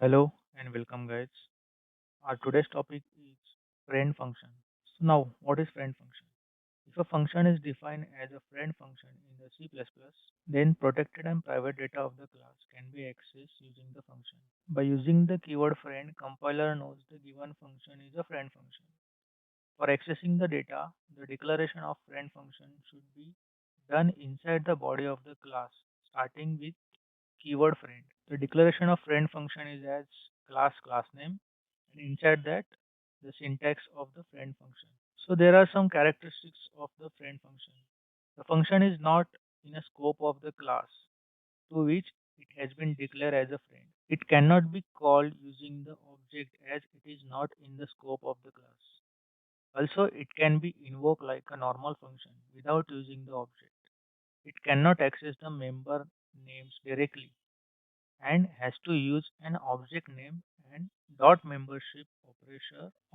Hello and welcome guys. Our today's topic is friend function. So now what is friend function? If a function is defined as a friend function in the C++, then protected and private data of the class can be accessed using the function. By using the keyword friend, compiler knows the given function is a friend function. For accessing the data, the declaration of friend function should be done inside the body of the class, starting with keyword friend. The declaration of friend function is as class name, and inside that the syntax of the friend function. So there are some characteristics of the friend function. The function is not in a scope of the class to which it has been declared as a friend. It cannot be called using the object as it is not in the scope of the class. Also, it can be invoked like a normal function without using the object. It cannot access the member names directly and has to use an object name and dot membership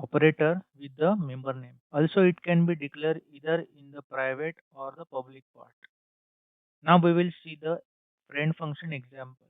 operator with the member name. Also, it can be declared either in the private or the public part. Now we will see the friend function example.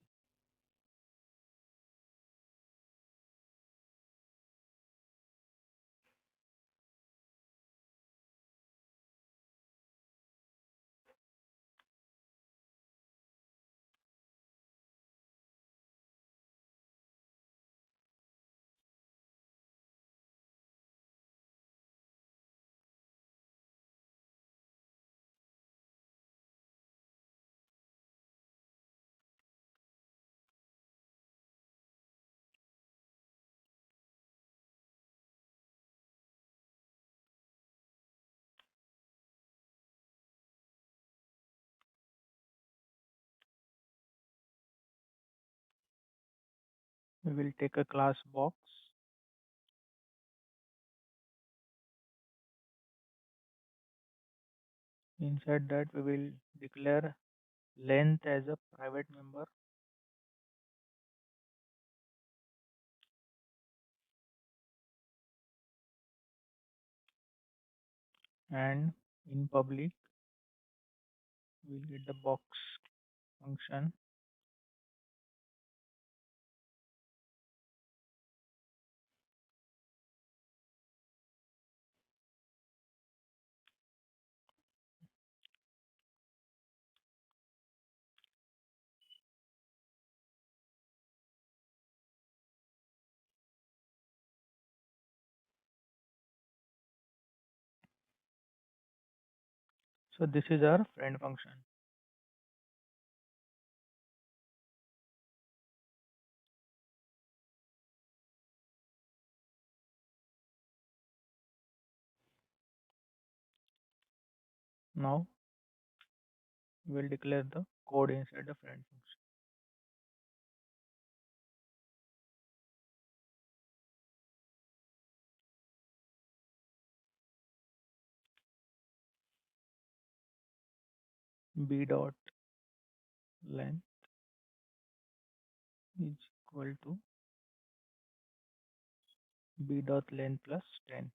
We will take a class box. Inside that we will declare length as a private member and in public we will get the box function. So this is our friend function. Now we will declare the code inside the friend function. B dot length is equal to b dot length plus 10.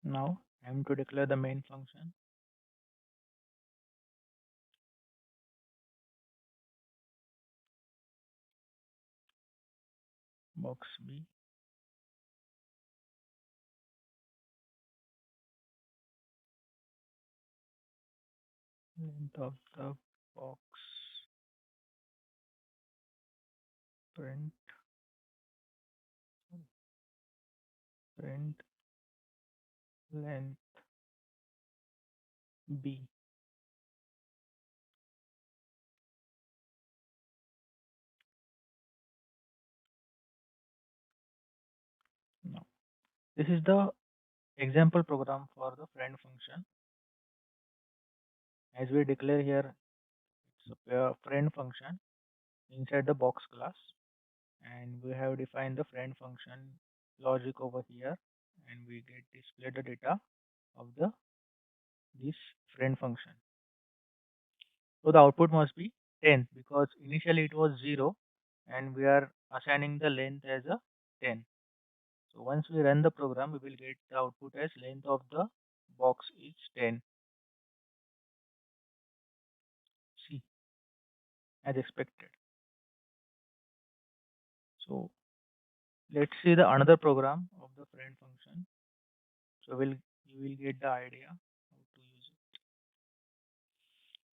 Now I am to declare the main function. Box B length of the box print print length B. Now this is the example program for the friend function. As we declare here, it's a friend function inside the box class, and we have defined the friend function logic over here, and we get display the data of the this friend function. So the output must be 10 because initially it was 0 and we are assigning the length as a 10. So once we run the program, we will get the output as length of the box is 10. See, as expected. So let's see the another program of the friend function. So you will get the idea how to use it.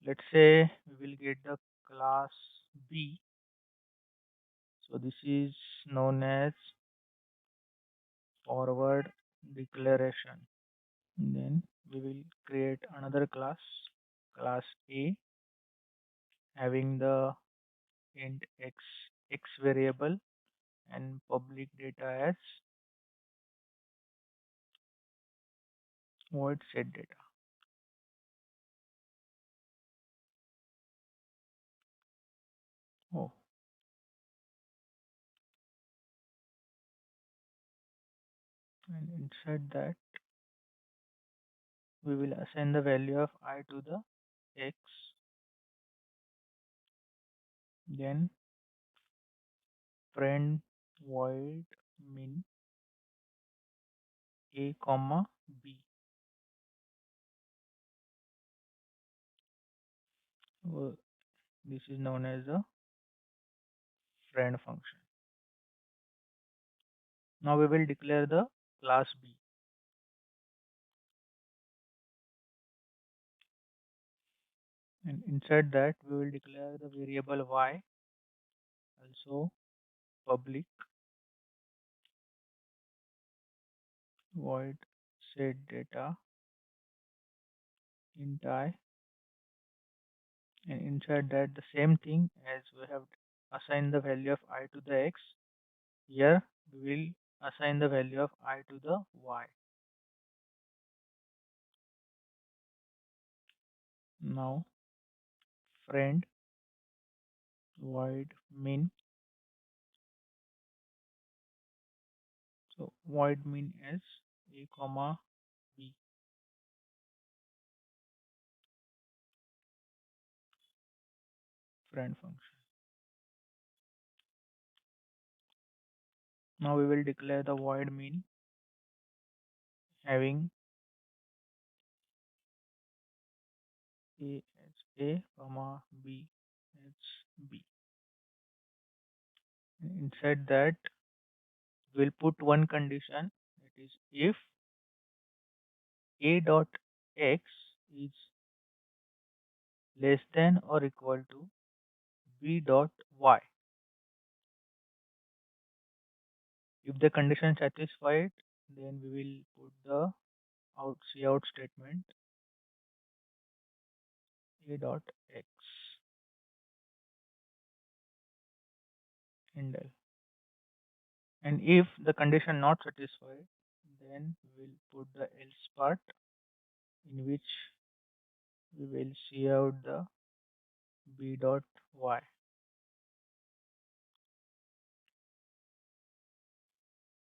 Let's say we will get the class B. So this is known as forward declaration. Then we will create another class A, having the int x variable and public data as void set data. Oh, and inside that we will assign the value of I to the x, then friend void min a comma b. So this is known as the friend function. Now we will declare the class B, and inside that we will declare the variable y, also public void set data int I, and inside that the same thing as we have assigned the value of I to the x. Here we will assign the value of I to the y. Now friend void min, so void min as a comma b, friend function. Now we will declare the void min having a as a comma b as b. And inside that we'll put one condition, that is if a dot x is less than or equal to b dot y. If the condition satisfied, then we will put the cout statement a dot x handle. And if the condition not satisfied, then we will put the else part, in which we will see out the b dot y.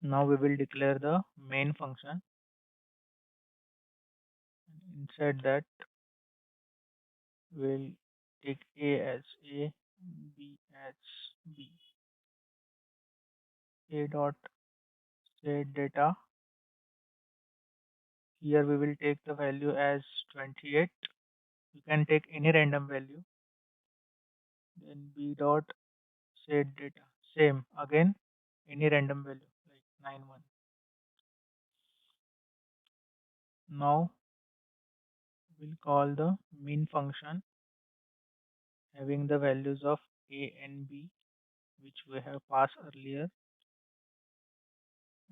Now we will declare the main function. Inside that we'll take a as a, b as b, a dot set data. Here we will take the value as 28. You can take any random value. Then b dot set data, same again, any random value like 91. Now we'll call the min function having the values of a and b, which we have passed earlier,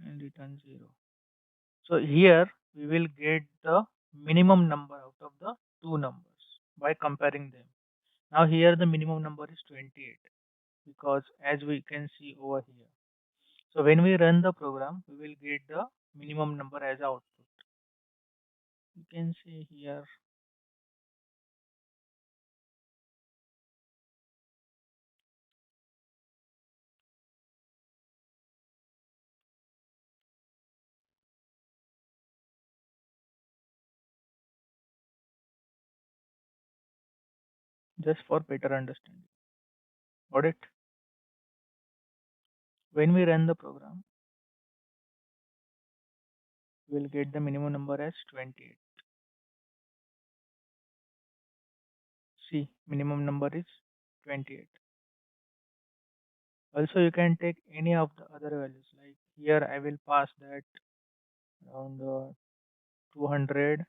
and return 0. So here we will get the minimum number out of the two numbers by comparing them. Now here the minimum number is 28, because as we can see over here. So when we run the program, we will get the minimum number as output. You can see here. Just for better understanding. Got it? When we run the program, we will get the minimum number as 28. See, minimum number is 28. Also, you can take any of the other values. Like here, I will pass that around 200,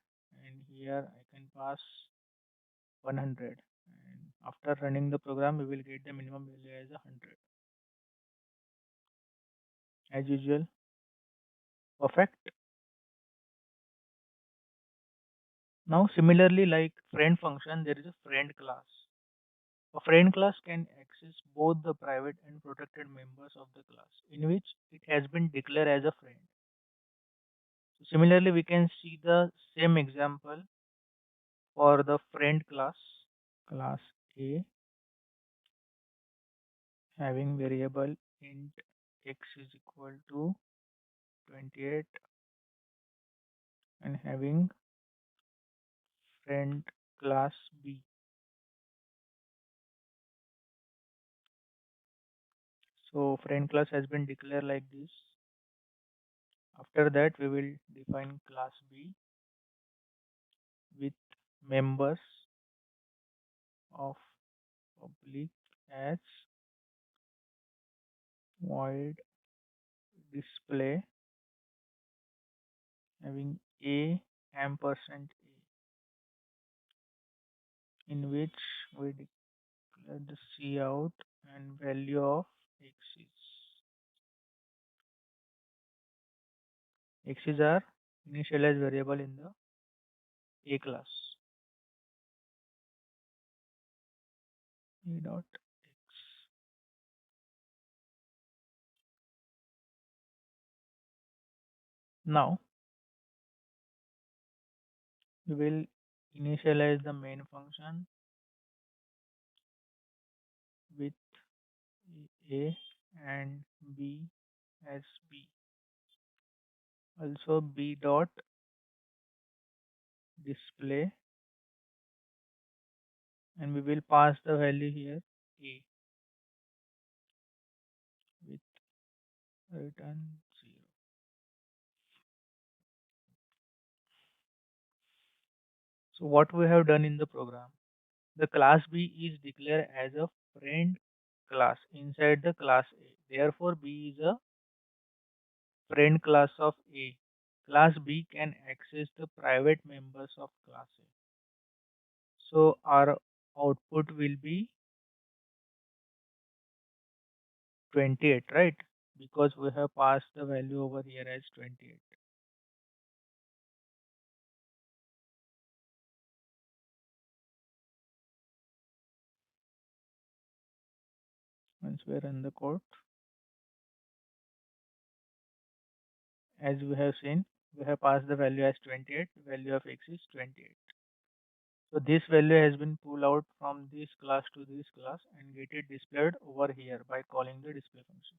and here I can pass 100. And after running the program, we will get the minimum value as 100. As usual, perfect. Now, similarly, like friend function, there is a friend class. A friend class can access both the private and protected members of the class in which it has been declared as a friend. So similarly, we can see the same example for the friend class. Class A having variable int x is equal to 28 and having friend class B. So friend class has been declared like this. After that, we will define class B with members of public as void display having a ampersand a in which we declare the cout and value of x's are initialized variable in the a class a dot x. Now we will initialize the main function with a and b as b. Also b dot display, and we will pass the value here a with return 0. So what we have done in the program, the class B is declared as a friend class inside the class A. Therefore, B is a friend class of A. Class B can access the private members of class A. So our output will be 28, right? Because we have passed the value over here as 28. Once we run the code, as we have seen, we have passed the value as 28. Value of x is 28. So this value has been pulled out from this class to this class and get it displayed over here by calling the display function.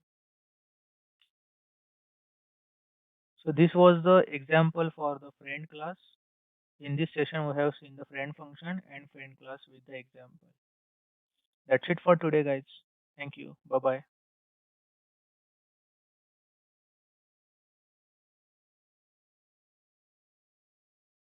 So this was the example for the friend class. In this session, we have seen the friend function and friend class with the example. That's it for today, guys. Thank you. Bye bye.